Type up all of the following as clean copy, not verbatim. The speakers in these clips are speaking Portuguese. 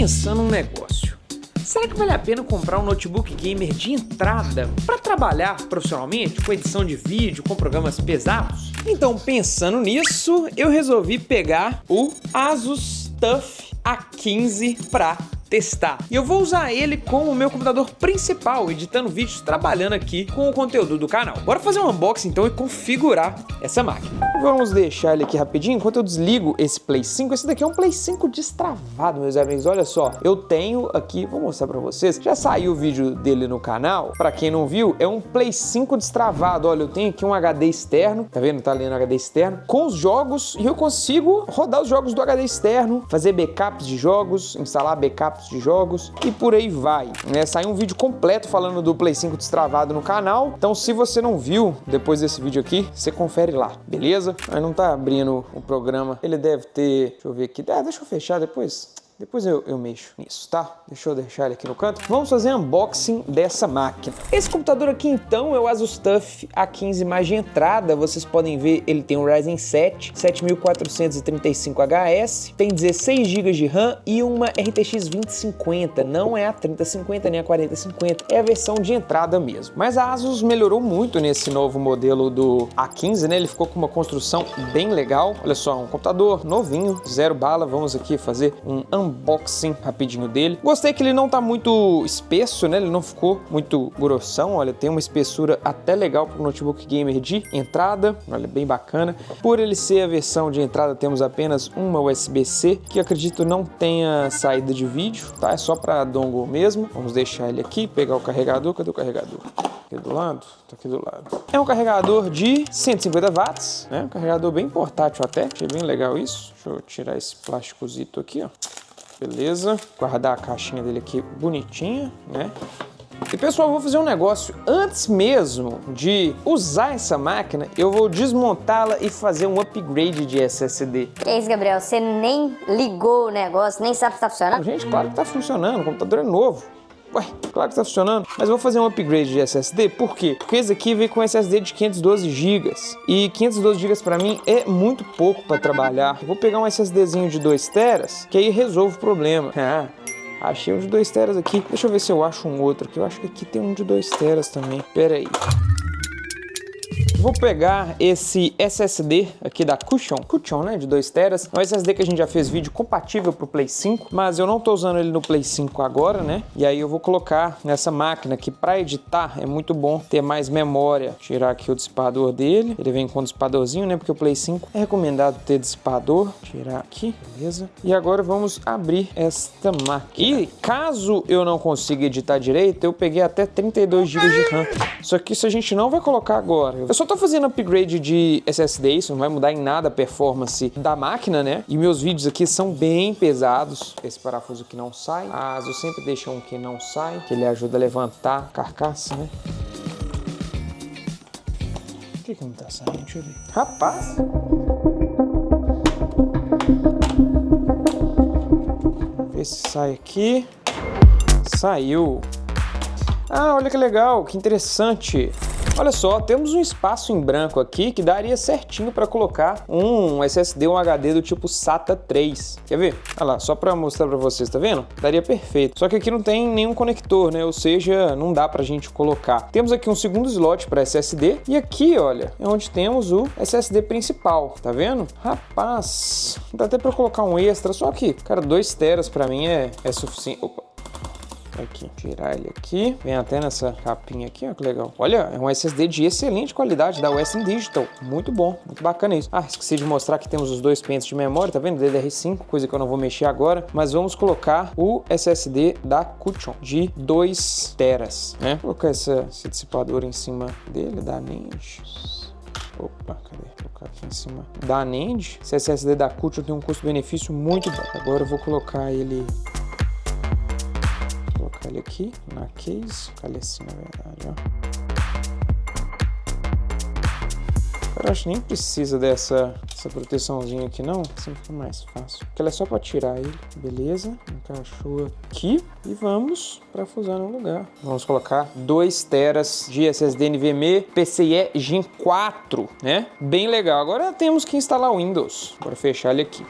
pensando num negócio. Será que vale a pena comprar um notebook gamer de entrada para trabalhar profissionalmente com edição de vídeo, com programas pesados? Então, pensando nisso, eu resolvi pegar o Asus TUF A15 para testar. E eu vou usar ele como o meu computador principal, editando vídeos, trabalhando aqui com o conteúdo do canal. Bora fazer um unboxing então e configurar essa máquina. Vamos deixar ele aqui rapidinho enquanto eu desligo esse Play 5. Esse daqui é um Play 5 destravado, meus amigos. Olha só, eu tenho aqui, vou mostrar pra vocês. Já saiu o vídeo dele no canal. Pra quem não viu, é um Play 5 destravado. Olha, eu tenho aqui um HD externo, tá vendo? Tá ali no HD externo, com os jogos, e eu consigo rodar os jogos do HD externo, fazer backups de jogos, instalar backups de jogos e por aí vai, né? Saiu um vídeo completo falando do Play 5 destravado no canal, então se você não viu depois desse vídeo aqui, você confere lá, beleza? Mas não tá abrindo o programa, ele deve ter, deixa eu ver aqui, deixa eu fechar depois eu mexo nisso, tá? Deixa eu deixar ele aqui no canto. Vamos fazer unboxing dessa máquina. Esse computador aqui, então, é o Asus TUF A15 mais de entrada. Vocês podem ver, ele tem um Ryzen 7 7435HS, tem 16 GB de RAM e uma RTX 2050. Não é a 3050 nem a 4050, é a versão de entrada mesmo. Mas a Asus melhorou muito nesse novo modelo do A15, né? Ele ficou com uma construção bem legal. Olha só, um computador novinho, zero bala. Vamos aqui fazer um unboxing rapidinho dele. Gostei que ele não tá muito espesso, né? Ele não ficou muito grossão. Olha, tem uma espessura até legal para o notebook gamer de entrada. Olha, bem bacana. Por ele ser a versão de entrada, temos apenas uma USB-C, que acredito não tenha saída de vídeo, tá? É só para dongle mesmo. Vamos deixar ele aqui, pegar o carregador. Cadê o carregador? Aqui do lado? Tá aqui do lado. É um carregador de 150 watts, né? Um carregador bem portátil até. Achei bem legal isso. Deixa eu tirar esse plásticozito aqui, ó. Beleza, guardar a caixinha dele aqui bonitinha, né? E pessoal, eu vou fazer um negócio. Antes mesmo de usar essa máquina, eu vou desmontá-la e fazer um upgrade de SSD. Que é isso, Gabriel? Você nem ligou o negócio, nem sabe se tá funcionando? Gente, claro que tá funcionando, o computador é novo. Ué, claro que tá funcionando, mas eu vou fazer um upgrade de SSD, por quê? Porque esse aqui veio com SSD de 512 GB e 512 GB para mim é muito pouco para trabalhar. Eu vou pegar um SSDzinho de 2 teras, que aí resolve o problema. Achei um de 2 teras aqui, deixa eu ver se eu acho um outro aqui, eu acho que aqui tem um de 2 teras também, pera aí. Vou pegar esse SSD aqui da Kution, né, de 2 teras. É um SSD que a gente já fez vídeo compatível pro Play 5, mas eu não tô usando ele no Play 5 agora, né? E aí eu vou colocar nessa máquina que para editar é muito bom ter mais memória. Tirar aqui o dissipador dele. Ele vem com um dissipadorzinho, né? Porque o Play 5 é recomendado ter dissipador. Tirar aqui, beleza? E agora vamos abrir esta máquina. E caso eu não consiga editar direito, eu peguei até 32 GB de RAM. Isso aqui a gente não vai colocar agora. Eu só tô fazendo upgrade de SSD, isso não vai mudar em nada a performance da máquina, né? E meus vídeos aqui são bem pesados. Esse parafuso que não sai. A Asus sempre deixa um que não sai, que ele ajuda a levantar a carcaça, né? Por que não tá saindo? Deixa eu ver. Rapaz! Vamos ver se sai aqui. Saiu. Ah, olha que legal, que interessante. Olha só, temos um espaço em branco aqui que daria certinho para colocar um SSD, um HD do tipo SATA 3. Quer ver? Olha lá, só para mostrar para vocês, tá vendo? Daria perfeito. Só que aqui não tem nenhum conector, né? Ou seja, não dá pra gente colocar. Temos aqui um segundo slot para SSD e aqui, olha, é onde temos o SSD principal, tá vendo? Rapaz, dá até para colocar um extra, só que, cara, 2 teras para mim é suficiente. Opa. Aqui, tirar ele aqui, vem até nessa capinha aqui, ó, que legal. Olha, é um SSD de excelente qualidade da Western Digital, muito bom, muito bacana isso. Ah, esqueci de mostrar que temos os 2 pentes de memória, tá vendo? DDR5, coisa que eu não vou mexer agora, mas vamos colocar o SSD da Kution de 2 teras, né? Vou colocar esse dissipador em cima dele, da NAND. Opa, cadê? Vou colocar aqui em cima da NAND. Esse SSD da Kution tem um custo-benefício muito bom. Agora eu vou colocar ele aqui na case, colocar ele assim na verdade, ó. Eu acho que nem precisa dessa proteçãozinha aqui não, assim fica mais fácil. Porque ela é só para tirar ele, beleza? Encaixou aqui e vamos parafusar no lugar. Vamos colocar 2 teras de SSD NVMe PCIe Gen 4, né? Bem legal. Agora temos que instalar o Windows. Bora fechar ele aqui.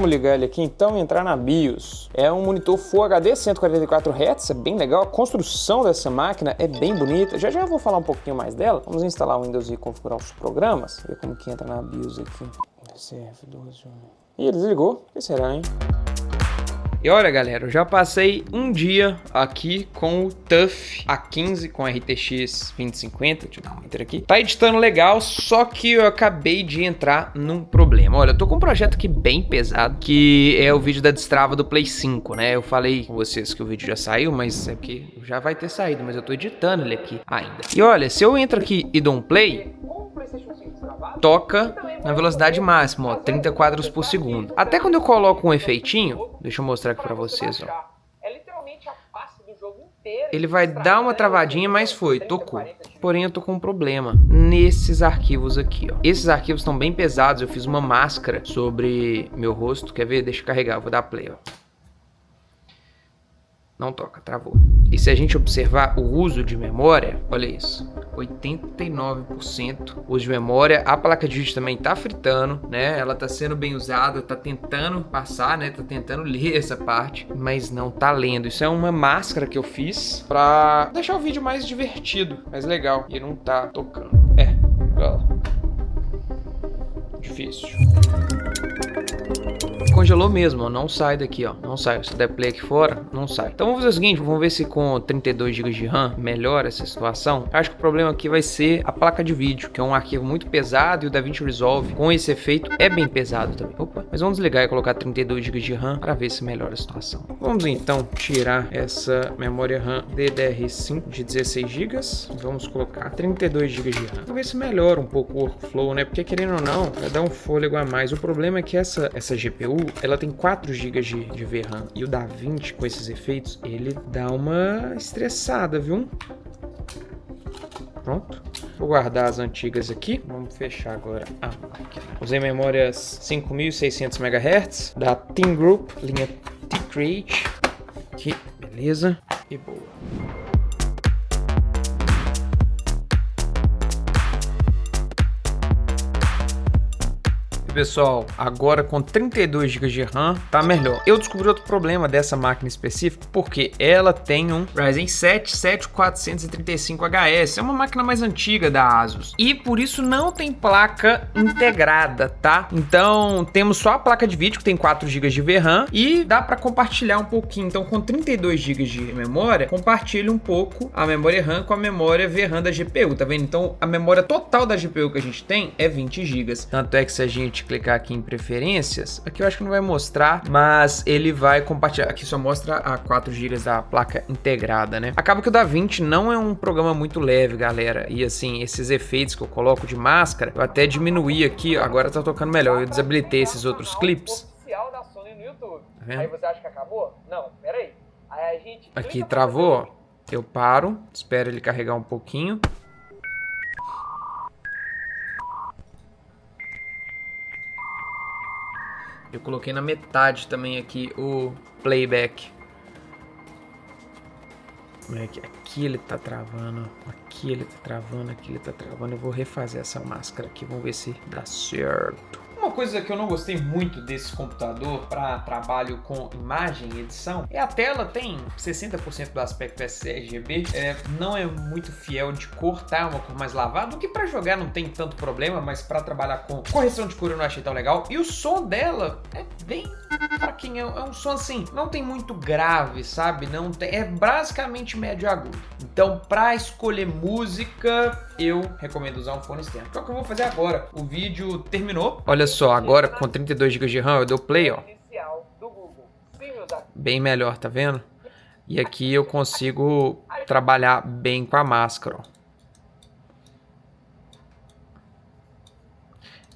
Vamos ligar ele aqui então e entrar na BIOS. É um monitor Full HD 144 Hz, é bem legal. A construção dessa máquina é bem bonita. Já vou falar um pouquinho mais dela. Vamos instalar o Windows e configurar os programas. Ver como que entra na BIOS aqui. F12. Ih, ele desligou. O que será, hein? E olha, galera, eu já passei um dia aqui com o TUF A15 com RTX 2050, deixa eu dar um enter aqui. Tá editando legal, só que eu acabei de entrar num problema. Olha, eu tô com um projeto aqui bem pesado, que é o vídeo da destrava do Play 5, né? Eu falei com vocês que o vídeo já saiu, mas é que já vai ter saído, mas eu tô editando ele aqui ainda. E olha, se eu entro aqui e dou um play, toca na velocidade máxima, ó, 30 quadros por segundo. Até quando eu coloco um efeitinho, deixa eu mostrar aqui pra vocês, ó. Ele vai dar uma travadinha, mas tocou. Porém, eu tô com um problema nesses arquivos aqui, ó. Esses arquivos estão bem pesados, eu fiz uma máscara sobre meu rosto. Quer ver? Deixa eu carregar, eu vou dar play, ó. Não toca, travou. E se a gente observar o uso de memória, olha isso, 89% uso de memória. A placa de vídeo também tá fritando, né? Ela tá sendo bem usada, tá tentando passar, né? Tá tentando ler essa parte, mas não tá lendo. Isso é uma máscara que eu fiz pra deixar o vídeo mais divertido, mais legal. E não tá tocando. Olha lá. Difícil. Congelou mesmo, ó, não sai daqui, ó, não sai. Se der play aqui fora, não sai. Então vamos fazer o seguinte, vamos ver se com 32 GB de RAM melhora essa situação. Acho que o problema aqui vai ser a placa de vídeo, que é um arquivo muito pesado, e o DaVinci Resolve com esse efeito é bem pesado também. Opa, mas vamos desligar e colocar 32 GB de RAM para ver se melhora a situação. Vamos então tirar essa memória RAM DDR5 de 16 GB. Vamos colocar 32 GB de RAM. Vamos ver se melhora um pouco o workflow, né? Porque querendo ou não, vai dar um fôlego a mais. O problema é que essa GPU, ela tem 4 GB de VRAM, e o DaVinci com esses efeitos, ele dá uma estressada, viu? Pronto. Vou guardar as antigas aqui. Vamos fechar agora a máquina. Usei memórias 5600 MHz da Team Group, linha T-Create. Aqui, beleza. E boa. Pessoal, agora com 32 GB de RAM tá melhor. Eu descobri outro problema dessa máquina específica, porque ela tem um Ryzen 7 7435HS, é uma máquina mais antiga da Asus, e por isso não tem placa integrada, tá? Então temos só a placa de vídeo, que tem 4 GB de VRAM, e dá para compartilhar um pouquinho. Então com 32 GB de memória, compartilha um pouco a memória RAM com a memória VRAM da GPU, tá vendo? Então a memória total da GPU que a gente tem é 20 GB. Tanto é que se a gente clicar aqui em preferências, aqui eu acho que não vai mostrar, mas ele vai compartilhar. Aqui só mostra a 4 GB da placa integrada, né? Acaba que o DaVinci não é um programa muito leve, galera, e assim, esses efeitos que eu coloco de máscara, eu até diminuí aqui, agora tá tocando melhor. Eu desabilitei esses outros clipes. Da Sony no YouTube. Tá vendo? Aí você acha que acabou? Não, peraí. Aí a gente aqui travou, ó. Eu paro, espero ele carregar um pouquinho. Eu coloquei na metade também aqui o playback. Aqui ele tá travando, aqui ele tá travando, aqui ele tá travando. Eu vou refazer essa máscara aqui, vamos ver se dá certo. Uma coisa que eu não gostei muito desse computador para trabalho com imagem e edição é a tela tem 60% do aspecto sRGB, não é muito fiel de cor, tá? É uma cor mais lavada, o que para jogar não tem tanto problema, mas para trabalhar com correção de cor eu não achei tão legal. E o som dela é bem fraquinho, é um som assim, não tem muito grave, sabe? Não tem, é basicamente médio agudo. Então, para escolher música, eu recomendo usar um fone externo. Que é o que eu vou fazer agora. O vídeo terminou. Olha só, agora com 32 GB de RAM eu dou play, ó. Bem melhor, tá vendo? E aqui eu consigo trabalhar bem com a máscara, ó.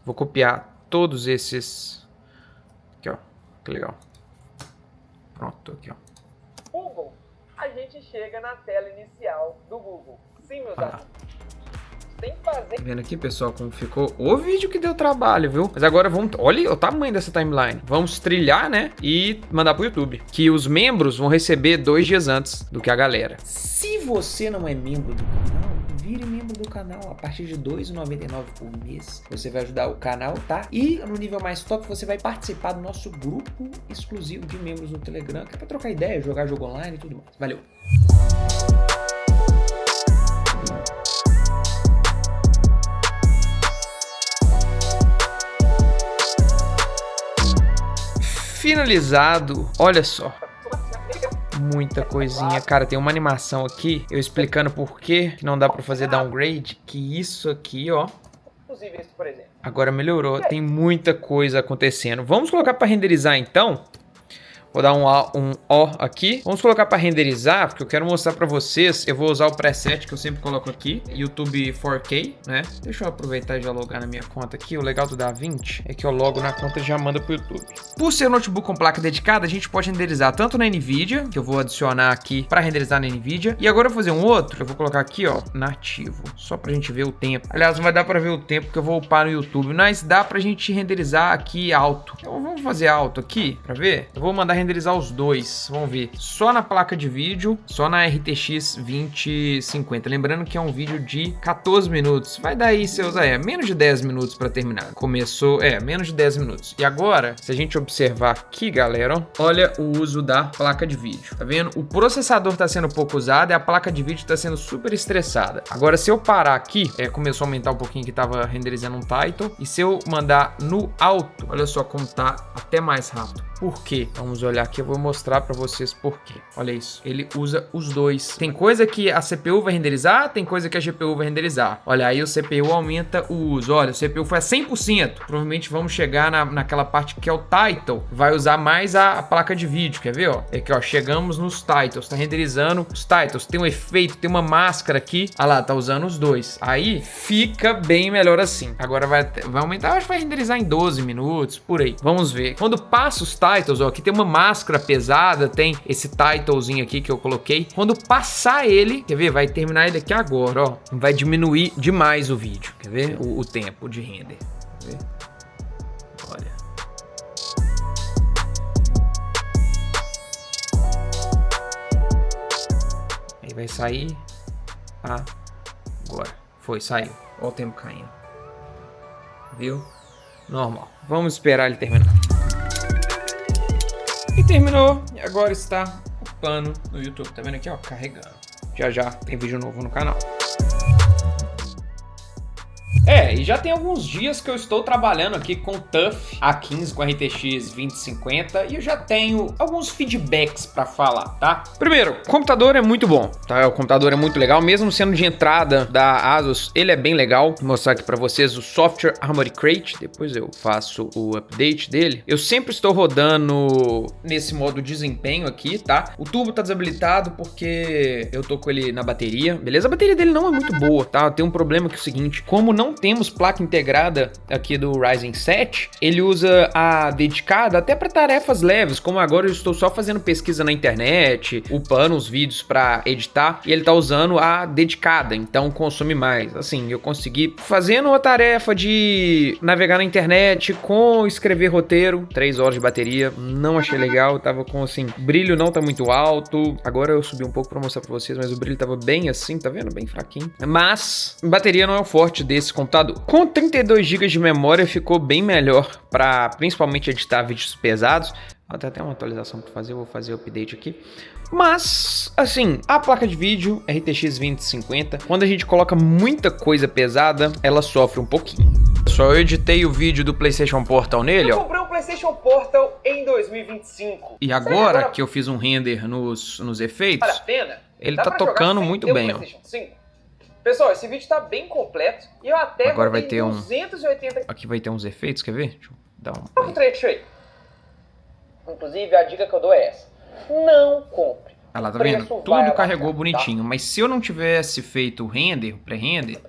Vou copiar todos esses. Aqui, ó. Que legal. Pronto, aqui, ó. Google, a gente chega na tela inicial do Google. Sim, meus amigos. Tem que fazer. Tá vendo aqui, pessoal, como ficou? O vídeo que deu trabalho, viu? Mas agora vamos... Olha o tamanho dessa timeline. Vamos trilhar, né? E mandar pro YouTube. Que os membros vão receber 2 dias antes do que a galera. Se você não é membro do canal, vire membro do do canal a partir de R$ 2,99 por mês. Você vai ajudar o canal, tá? E no nível mais top você vai participar do nosso grupo exclusivo de membros no Telegram, que é pra trocar ideia, jogar jogo online e tudo mais. Valeu! Finalizado, olha só. Muita coisinha, cara, tem uma animação aqui, eu explicando por que não dá pra fazer downgrade, que isso aqui, ó, Inclusive esse, por exemplo. agora melhorou, tem muita coisa acontecendo. Vamos colocar pra renderizar então. Vou dar um O aqui. Vamos colocar para renderizar, porque eu quero mostrar para vocês. Eu vou usar o preset que eu sempre coloco aqui, YouTube 4K, né? Deixa eu aproveitar e já logar na minha conta aqui. O legal do DaVinci é que eu logo na conta e já manda pro YouTube. Por ser um notebook com placa dedicada, a gente pode renderizar tanto na NVIDIA, que eu vou adicionar aqui para renderizar na NVIDIA. E agora eu vou fazer um outro, eu vou colocar aqui, ó, nativo, só pra gente ver o tempo. Aliás, não vai dar para ver o tempo que eu vou upar no YouTube, mas dá pra gente renderizar aqui alto. Então vamos fazer alto aqui, pra ver? Eu vou mandar renderizar os dois, vamos ver, só na placa de vídeo, só na RTX 2050, lembrando que é um vídeo de 14 minutos, vai dar aí seus, menos de 10 minutos para terminar, começou, menos de 10 minutos, e agora, se a gente observar aqui, galera, ó, olha o uso da placa de vídeo, tá vendo? O processador tá sendo pouco usado e a placa de vídeo tá sendo super estressada. Agora, se eu parar aqui, começou a aumentar um pouquinho que tava renderizando um title, e se eu mandar no alto, olha só como tá até mais rápido. Por quê? Vamos olhar aqui, eu vou mostrar pra vocês por quê. Olha isso, ele usa os dois. Tem coisa que a CPU vai renderizar, tem coisa que a GPU vai renderizar. Olha, aí o CPU aumenta o uso. Olha, o CPU foi a 100%. Provavelmente vamos chegar naquela parte que é o title. Vai usar mais a placa de vídeo, quer ver, ó? É que, ó, chegamos nos titles, tá renderizando os titles. Tem um efeito, tem uma máscara aqui. Ah lá, tá usando os dois. Aí fica bem melhor assim. Agora vai aumentar, acho que vai renderizar em 12 minutos, por aí. Vamos ver. Quando passa os titles, ó, aqui tem uma máscara pesada, tem esse titlezinho aqui que eu coloquei. Quando passar ele, quer ver? Vai terminar ele aqui agora, ó. Vai diminuir demais o vídeo, quer ver? O tempo de render. Quer ver? Olha. Aí vai sair. Agora. Foi, saiu. Olha o tempo caindo. Viu? Normal. Vamos esperar ele terminar. E terminou, e agora está upando no YouTube, tá vendo aqui, ó, carregando. Já tem vídeo novo no canal. E já tem alguns dias que eu estou trabalhando aqui com TUF A15 com RTX 2050 e eu já tenho alguns feedbacks para falar, tá? Primeiro, o computador é muito bom, tá? O computador é muito legal, mesmo sendo de entrada da ASUS, ele é bem legal. Vou mostrar aqui para vocês o Software Armory Crate, depois eu faço o update dele. Eu sempre estou rodando nesse modo desempenho aqui, tá? O turbo tá desabilitado porque eu tô com ele na bateria, beleza? A bateria dele não é muito boa, tá? Tem um problema que é o seguinte, como não temos placa integrada aqui do Ryzen 7, ele usa a dedicada até para tarefas leves, como agora eu estou só fazendo pesquisa na internet, upando os vídeos para editar, e ele tá usando a dedicada, então consome mais. Assim, eu consegui fazendo uma tarefa de navegar na internet com escrever roteiro, 3 horas de bateria, não achei legal, tava com assim, brilho não tá muito alto, agora eu subi um pouco para mostrar para vocês, mas o brilho tava bem assim, tá vendo? Bem fraquinho, mas bateria não é o forte desse computador. Com 32 GB de memória ficou bem melhor para principalmente editar vídeos pesados. Tem até uma atualização para fazer, eu vou fazer o update aqui. Mas, assim, a placa de vídeo RTX 2050, quando a gente coloca muita coisa pesada, ela sofre um pouquinho. Só eu editei o vídeo do PlayStation Portal nele, ó. Eu comprei um PlayStation Portal em 2025. E agora que eu fiz um render nos efeitos, vale a pena? ele tá tocando muito bem, ó. Pessoal, esse vídeo tá bem completo e eu até agora vai ter 280... Aqui vai ter uns efeitos, quer ver? Deixa eu dar um... Coloca um trecho aí. Inclusive, a dica que eu dou é essa. Não compre. Ah lá, tá vendo? Tudo carregou bonitinho, tá? Mas se eu não tivesse feito o render, o pré-render...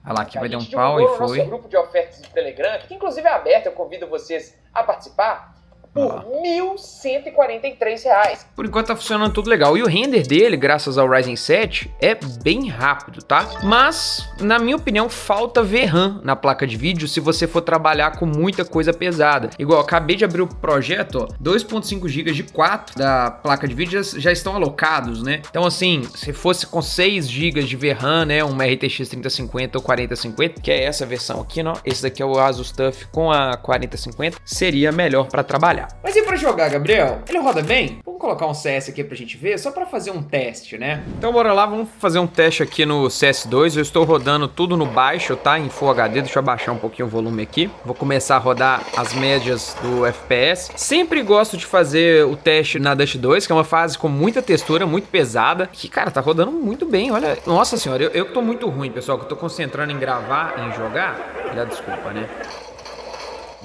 Ah lá, aqui vai dar um pau e foi. Nosso grupo de ofertas do Telegram, que inclusive é aberto, eu convido vocês a participar. por R$1.143. Por enquanto tá funcionando tudo legal. E o render dele, graças ao Ryzen 7, é bem rápido, tá? Mas, na minha opinião, falta VRAM na placa de vídeo se você for trabalhar com muita coisa pesada. Igual, acabei de abrir o projeto, ó, 2.5 GB de 4 da placa de vídeo já estão alocados, né? Então, assim, se fosse com 6 GB de VRAM, né, uma RTX 3050 ou 4050, que é essa versão aqui, não? Esse daqui é o Asus TUF com a 4050, seria melhor para trabalhar. Mas e para jogar, Gabriel? Ele roda bem? Vamos colocar um CS aqui pra gente ver, só para fazer um teste, né? Então bora lá, vamos fazer um teste aqui no CS2. Eu estou rodando tudo no baixo, tá? Em Full HD, deixa eu abaixar um pouquinho o volume aqui. Vou começar a rodar as médias do FPS. Sempre gosto de fazer o teste na Dust 2, que é uma fase com muita textura, muito pesada, que, cara, tá rodando muito bem, olha. Nossa senhora, eu que tô muito ruim, pessoal, que eu tô concentrando em gravar, em jogar. Já desculpa, né?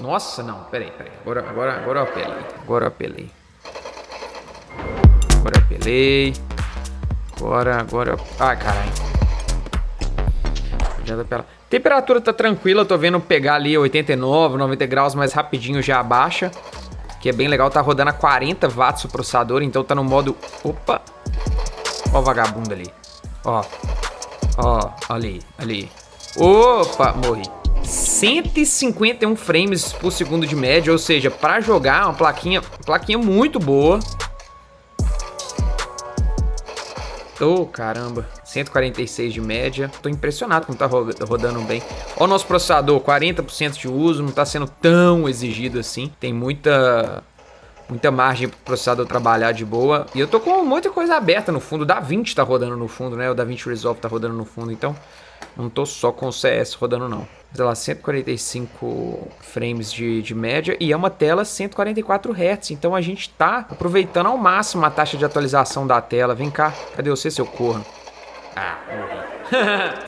Nossa, não, peraí. Agora eu apelei. Agora eu apelei. Ai, caralho. Temperatura tá tranquila, tô vendo pegar ali 89, 90 graus, mas rapidinho já abaixa. Que é bem legal, tá rodando a 40 watts o processador, então tá no modo... Opa! Ó o vagabundo ali. Ó, ali. Opa, morri. 151 frames por segundo de média, ou seja, para jogar uma plaquinha muito boa. Oh, caramba, 146 de média. Tô impressionado como tá rodando bem. Ó o nosso processador, 40% de uso, não tá sendo tão exigido assim. Tem muita margem pro processador trabalhar de boa. E eu tô com muita coisa aberta no fundo. O DaVinci tá rodando no fundo, né? O DaVinci Resolve tá rodando no fundo, então não tô só com o CS rodando, não. Sei lá, 145 frames de média e é uma tela 144 Hz. Então a gente tá aproveitando ao máximo a taxa de atualização da tela. Vem cá, cadê você, seu corno? Ah, morri.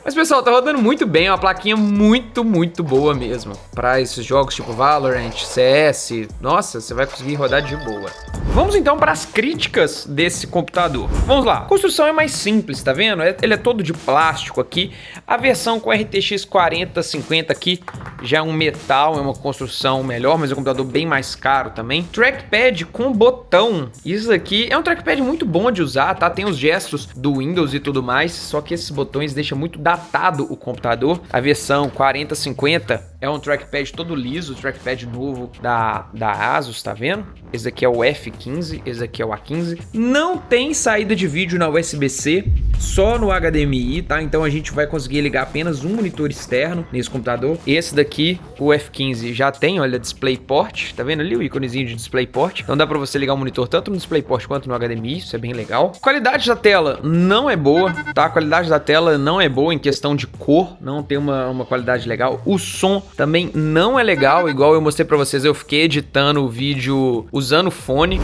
Mas, pessoal, tá rodando muito bem. É uma plaquinha muito boa mesmo. Pra esses jogos tipo Valorant, CS. Nossa, você vai conseguir rodar de boa. Vamos então para as críticas desse computador. Vamos lá. A construção é mais simples, tá vendo? Ele é todo de plástico aqui. A versão com RTX 4050 aqui já é um metal, é uma construção melhor, mas é um computador bem mais caro também. Trackpad com botão. Isso aqui é um trackpad muito bom de usar, tá? Tem os gestos do Windows e tudo mais, só que esses botões deixam muito datado o computador. A versão 4050 é um trackpad todo liso, o trackpad novo da Asus, tá vendo? Esse aqui é o F15, esse aqui é o A15. Não tem saída de vídeo na USB-C, só no HDMI, tá? Então a gente vai conseguir ligar apenas um monitor externo nesse computador. Esse daqui, o F15, já tem, olha, DisplayPort, tá vendo ali o íconezinho de DisplayPort? Então dá pra você ligar o monitor tanto no DisplayPort quanto no HDMI, isso é bem legal. Qualidade da tela não é boa, tá? A qualidade da tela não é boa em questão de cor, não tem uma qualidade legal. O som também não é legal, igual eu mostrei pra vocês, eu fiquei editando o vídeo usando fone.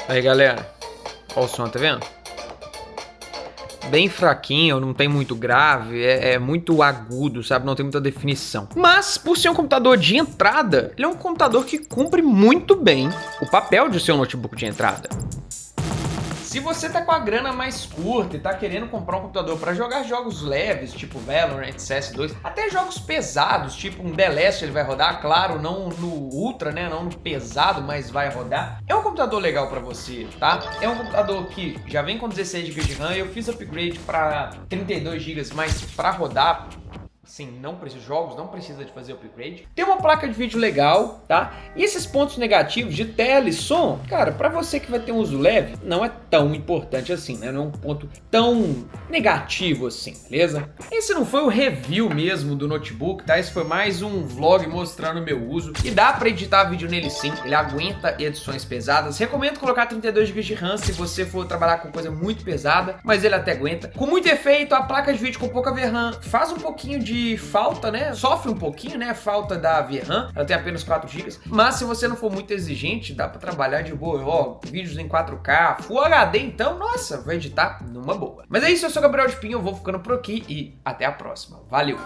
Aí, galera, olha o som, tá vendo? Bem fraquinho, não tem muito grave, é muito agudo, sabe? Não tem muita definição. Mas, por ser um computador de entrada, ele é um computador que cumpre muito bem o papel de ser um notebook de entrada. Se você tá com a grana mais curta e tá querendo comprar um computador para jogar jogos leves, tipo Valorant, CS2, até jogos pesados, tipo um The Last ele vai rodar, claro, não no Ultra, né, não no pesado, mas vai rodar. É um computador legal para você, tá? É um computador que já vem com 16 GB de RAM, eu fiz upgrade para 32 GB, mas para rodar... Sim, não precisa de jogos, não precisa de fazer upgrade. Tem uma placa de vídeo legal, tá? E esses pontos negativos de tela e som, cara, pra você que vai ter um uso leve, não é tão importante assim, né? Não é um ponto tão negativo assim, beleza? Esse não foi o review mesmo do notebook, tá? Esse foi mais um vlog mostrando o meu uso. E dá pra editar vídeo nele sim, ele aguenta edições pesadas. Recomendo colocar 32 GB de RAM se você for trabalhar com coisa muito pesada, mas ele até aguenta. Com muito efeito, a placa de vídeo com pouca VRAM faz um pouquinho de falta, né? Sofre um pouquinho, né? Falta da VRAM, ela tem apenas 4 GB, mas se você não for muito exigente, dá pra trabalhar de boa. Ó, vídeos em 4K, Full HD, então, nossa, vai editar numa boa. Mas é isso, eu sou o Gabriel de Pinho, eu vou ficando por aqui e até a próxima. Valeu!